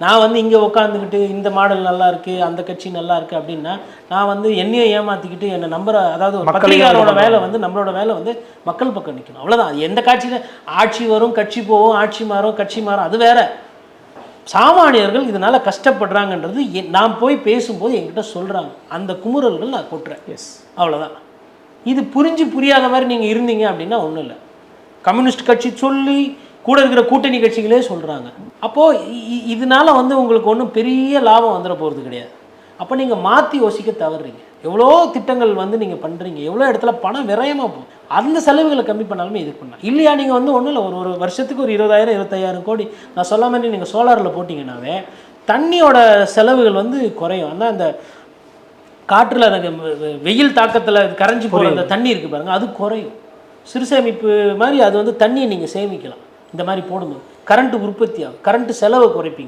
நான் வந்து இங்கே உட்காந்துக்கிட்டு இந்த மாடல் நல்லா இருக்குது, அந்த கட்சி நல்லா இருக்குது அப்படின்னா நான் வந்து என்னையும் ஏமாற்றிக்கிட்டு என்னை நம்புற, அதாவது ஒரு பத்திரிகையாளரோட வேலை வந்து நம்மளோட வேலை வந்து மக்கள் பக்கம் நிற்கணும், அவ்வளோதான். எந்த காட்சியில் ஆட்சி வரும் கட்சி போகும், ஆட்சி மாறும் கட்சி மாறும், அது வேற. சாமானியர்கள் இதனால் கஷ்டப்படுறாங்கன்றது நான் போய் பேசும்போது என்கிட்ட சொல்கிறாங்க, அந்த குமுறல்கள் நான் கொட்டுறேன். அவ்வளோதான். இது புரியாத மாதிரி நீங்கள் இருந்தீங்க அப்படின்னா ஒன்றும் இல்லை. கம்யூனிஸ்ட் கட்சி சொல்லி கூட இருக்கிற கூட்டணி கட்சிகளே சொல்கிறாங்க. அப்போது இதனால் வந்து உங்களுக்கு ஒன்றும் பெரிய லாபம் வந்துட போகிறது கிடையாது. அப்போ நீங்கள் மாற்றி யோசிக்க தவறுறீங்க. எவ்வளோ திட்டங்கள் வந்து நீங்கள் பண்ணுறீங்க, எவ்வளோ இடத்துல பணம் விரயமாக போகும், அந்த செலவுகளை கம்மி பண்ணாலுமே இது பண்ணலாம் இல்லையா? நீங்கள் வந்து ஒன்றும் இல்லை, ஒரு வருஷத்துக்கு ஒரு 20,000 25,000 கோடி நான் சொல்ல மாதிரி நீங்கள் சோலாரில் போட்டிங்கன்னாவே தண்ணியோட செலவுகள் வந்து குறையும். ஆனால் அந்த காற்றில் அந்த வெயில் தாக்கத்தில் கரைஞ்சி போகிற அந்த தண்ணி இருக்குது பாருங்கள், அது குறையும். சிறுசேமிப்பு மாதிரி அது வந்து தண்ணியை நீங்கள் சேமிக்கலாம். இந்த மாதிரி போடுங்க, கரண்ட்டு உற்பத்தி ஆகும், கரண்ட்டு செலவை குறைப்பீங்க.